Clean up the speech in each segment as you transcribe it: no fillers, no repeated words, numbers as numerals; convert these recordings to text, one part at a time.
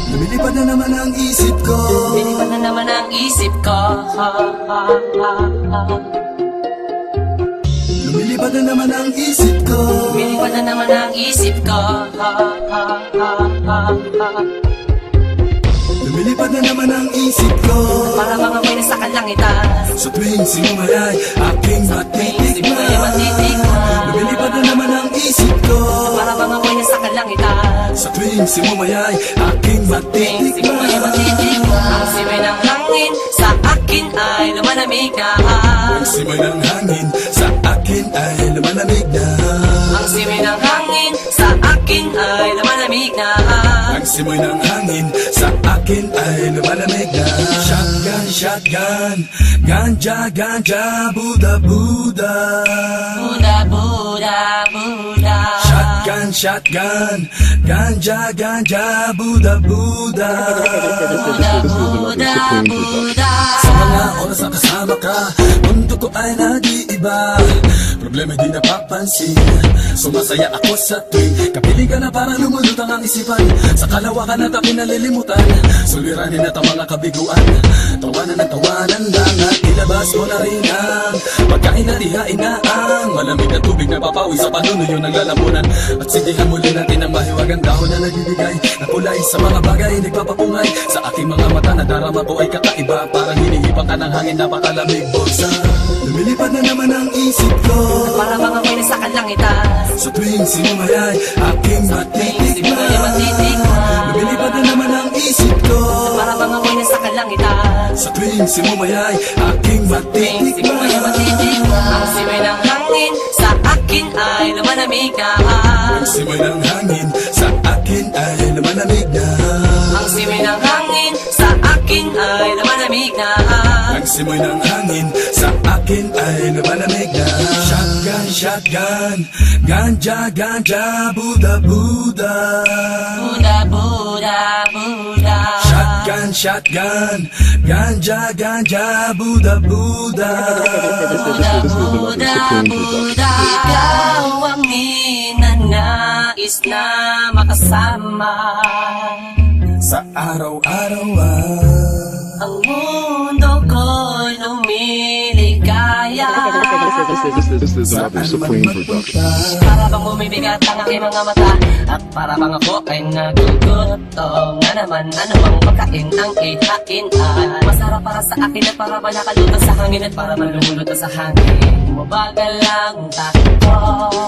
Lumilipad na naman ang isip ko. Lumilipad na naman ang isip ko. Lumilipad na naman ang isip ko. Lumilipad na naman ang isip ko. Lumilipad na naman ang isip ko. Para mga amoy na sa kalangitan. Sa tuwing sinumayay aking matitikman. Lumilipad na naman ang isip ko. Para mga amoy na sa kalangitan. Sa tuwing sinumayay aking matitikman. Ang simoy ng hangin sa akin ay lumalamig na. Ang simoy ng hangin sa akin ay lumalamig na. Ang simoy ng hangin sa akin ay lumalamig na. Ang simoy ng hangin sa akin ay lumalamig na. Shotgun, shotgun, ganja, ganja, Buddha, Buddha. Buddha, Buddha, Buddha. Shotgun, shotgun, ganja, ganja, Buddha, Buddha. Buddha, Buddha, Buddha. Sa mga oras na kasama ka, mundo ko ay nag-iiba. Problema di napapansin. Sumasaya ako sa tuwing kapiling ka na parang lumulutang ang isipan. Sa kalawakan at aking nalilimutan, suliranin at ang mga kabiguan. Tawanan ng tawanan lang at ilabas mo na rin ang pagkain at ihain na ang malamig na tubig na papawi sa panunuyo ng lalamunan. At sindihan muli natin ang mahiwagang dahon na nagbibigay na kulay sa mga bagay nagpapapungay. Sa aking mga mata na darama ko ay kakaiba. Parang hinihipan ka ng hangin, napakalamig bulsa. Lumilipad na naman ang isip ko. Para mga amoy na sa kalangitan. Sa tuwing sinumayay aking matitikman. Lumilipad na naman ang isip ko. Para mga amoy na sa kalangitan. Sa tuwing sinumayay aking matitikman. Ang simoy ng hangin sa akin ay lumalamig na. Ang simoy ng hangin sa akin ay lumalamig na. Ang simoy ng hangin sa akin ay lumalamig na. Ang simoy ng hangin sa akin ay lumalamig na. Shotgun, shotgun, ganja, ganja, Buddha, Buddha. Buddha, Buddha, Buddha. Shotgun, shotgun, ganja, ganja, Buddha, Buddha. Buddha, Buddha, Buddha. Ikaw ang ninanais na makasama. Sa araw-araw Ang mundo ko'y lumiligaya. This is another Supreme production. Para bang bumibigat ang aking mga mata, at para bang ako ay nagugutom na naman. Ano bang pagkain ang ihain ay masarap para sa akin, at para ba nakalutas sa hangin, at para man lumulutas sa hangin. Mabagal lang takbo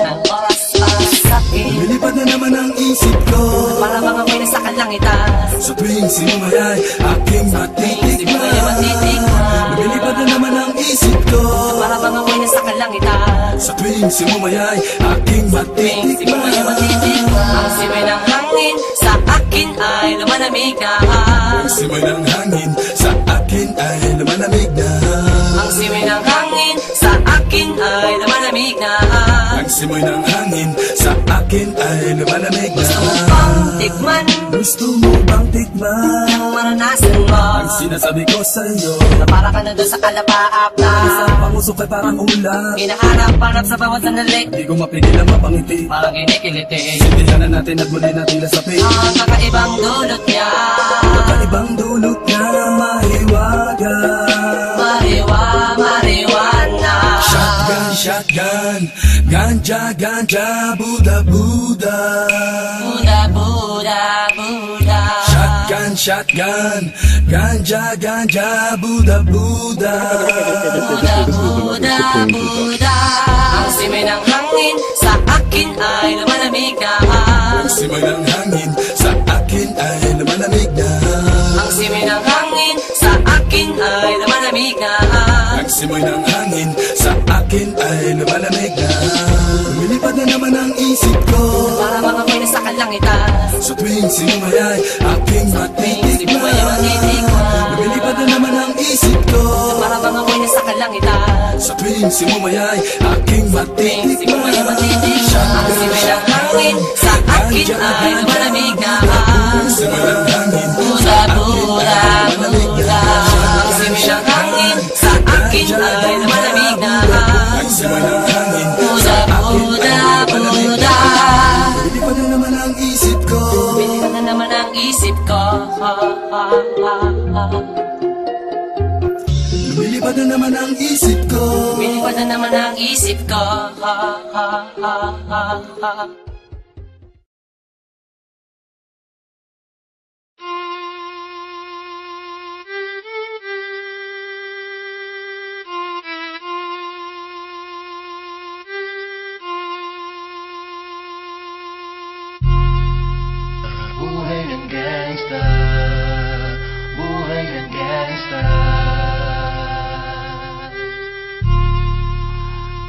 ng oras para sa akin. lumilipad na naman ang isip ko. Para bang amoy na sa kalangitan. Sa tuwing sinumayay aking matitikman. Lumilipad na naman ang isip ko. Para bang amoy na sa kalangitan. Sa tuwing sinumayay aking matitikman. Ang simoy ng hangin sa akin ay lumalamig na. Ang simoy ng hangin sa akin ay lumalamig na. Ang simoy ng hangin sa akin ay lumalamig na. Ang simoy ng hangin sa akin ay lumalamig na. Gusto mo bang tikman? Gusto mo bang tikman Ang maranasan mo? ang sinasabi ko sa'yo? Na para ka na doon sa kalapaap na Isang pangusok ay parang ulan. hinahanap-hanap sa bawat sandali. Di ko mapigil ang mapangiti. Parang kinikiliti. Sindihan na natin at muli natin lasapin. Ang kakaibang dulot niya. Kakaibang dulot niya mahiwaga. Marijuana. Shotgun, shotgun, ganja, ganja, Buddha, Buddha. Buddha, Buddha, Buddha. Shotgun, shotgun, ganja, ganja, Buddha, Buddha. Buddha, Buddha, Buddha. Ang simoy ng hangin sa akin ay lumalamig na. Ang simoy ng hangin sa akin ay lumalamig na. Ang simoy ng hangin sa akin ay lumalamig na. Ang simoy ng hangin sa akin ay lumalamig na. Lumilipad na naman ang isip ko. Para mga amoy na sa kalangitan. Sa tuwing sinumayay aking matitikman. Lumilipad na naman ang isip ko. Para mga amoy na sa kalangitan. kalangitan. Sa tuwing simumayay aking matitikman. Ang simoy ng hangin sa akin ay malamig na. Simoy ng hangin Buda, buda, buda. Ang simoy ng hangin sa akin ay malamig na. Ang simoy ng hangin Buda, buda, buda. Lumilipad na naman ang isip ko. Lumilipad na naman ang isip ko. Lumilipad na naman ang isip ko. Lumilipad na naman ang isip ko. Buhay ng gangsta, buhay ng gangsta,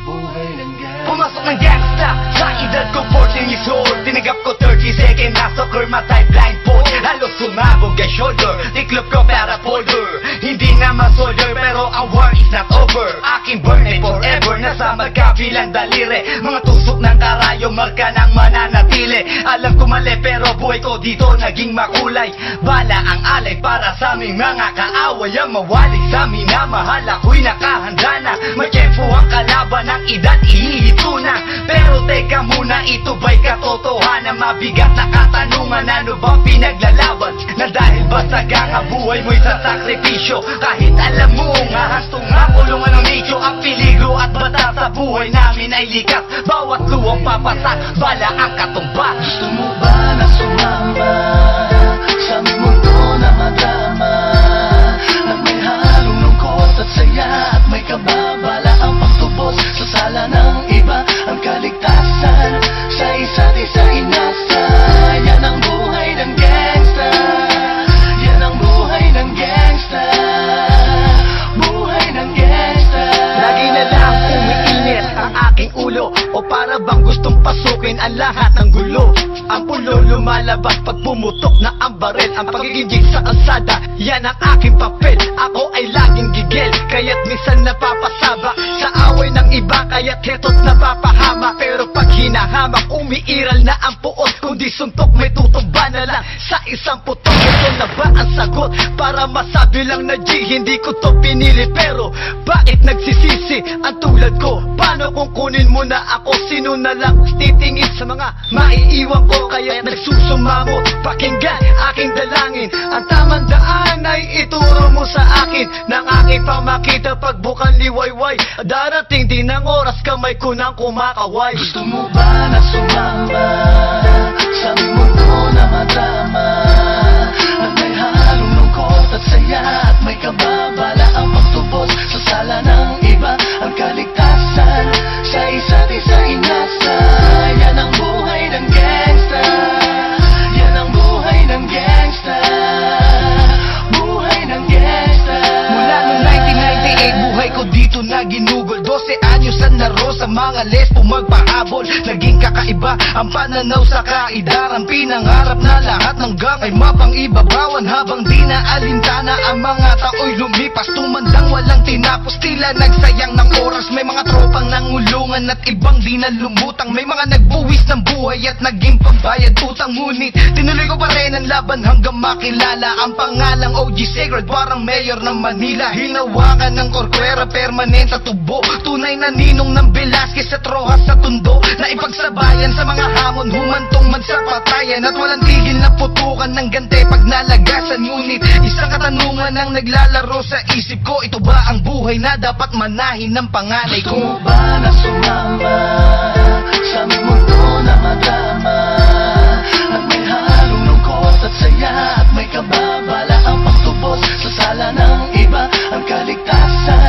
buhay ng gangsta. Pumasok ng gangsta sa edad ko 14 years old. Tinagap ko 30 second na soccer, matay blindfold. Halos sumabog ang shoulder, tiklop ko para folder. Hindi na masolder pero ang war is not over. Aking burn ay forever, nasa magkabilang daliri. Mga tusok ng karayo, marka ng mananatili. Alam ko mali pero buhay ko dito naging makulay. Bala ang alay para sa aming mga kaaway. Ang mawali sa amin na mahal ako'y nakahanda na. May tempo ang kalaban ng edad ihihito na. Pero teka muna, ito ba'y katotohanan? Mabigat na katanungan, ano bang pinaglalaban? Na dahil basag ang buhay mo'y sa sakripisyo. Kahit alam mo nga hastong nga kulungan ng nicho. Ang peligro at bata sa buhay namin ay likas. Bawat luwang papasak, bala ang katumba. Gusto mo ba na sumama sa aming mundo na madama? Na may halong lungkot at saya at may kababala ang pagtubos sa sala ng iba. Ang kaligtasan sa isa't isa inasa. Yan ang buhay ng gangsta. Yan ang buhay ng gangsta. Buhay ng gangsta. Lagi na lang umiinit ang aking ulo. O para bang gustong pasukin ang lahat ng gulo. Ang pulo lumalabas pag pumutok na ang baril. Ang pagiging sa kalsada, yan ang aking papel. Ako ay laging gigil, kaya't minsan napapasaba sa away ng iba, kaya't heto't napapahama. Pero pag hinahamak, umiiral na ang puot. Kundi suntok may tutumba na lang sa isang putok. Ito na ba ang sagot? Para masabi lang na G, hindi ko to pinili. Pero bakit nagsisisi ang tulad ko? Paano kung kunin mo na ako? Sino na lang titingin sa mga maiiwan ko? Kaya nagsusumamot, pakinggan aking dalangin. Ang tamang daan ay ituro mo sa akin. Nang aking pamakita pagbukan liwayway. Darating din ang oras kamay ko nang kumakaway. Gusto mo ba na sumama sa aming mundo na madama? Na may halong lungkot at saya at may kababala ang pagtubos sa sala ng iba. Ang kaligtasan sa isa't isa inasa. Yan ang buhay ng gangsta. Yan ang buhay ng gangsta. Buhay ng gangsta. Mula noong 1998 buhay ko dito na ginugol. 12 anyos ang naro sa mga lesbo magpahabol. Naging kakaiba ang pananaw sa kaidaran. Pinangarap na lahat ng gang ay mapang-ibabawan. Habang di na alintana ang mga tao'y lumipas. Tumandang walang tinapos, tila nagsayang ng oras. May mga tropang nangulungan at ibang di na lumutang. May mga nagbuwis ng buhay at naging pambayad utang. Ngunit tinuloy ko pa rin ang laban hanggang makilala ang pangalang OG Sacred. Parang mayor ng Manila, hinawakan ng korkwera, permanent at tubo. Tunay na ninong ng Velasquez at Rojas sa tundo. Na ipagsabayan sa mga hamon, humantong man sa patayan. At walang tigil na putukan ng gante pag nalagasan. Ngunit isang katanungan ang naglalaro sa isip ko. Ito ba ang buhay na dapat manahin ng panganay ko? Gusto mo ba na sumama sa aming mundo na madama? At may halong lungkot at saya at may kababala ang pagtubos sa sala ng iba. Ang kaligtasan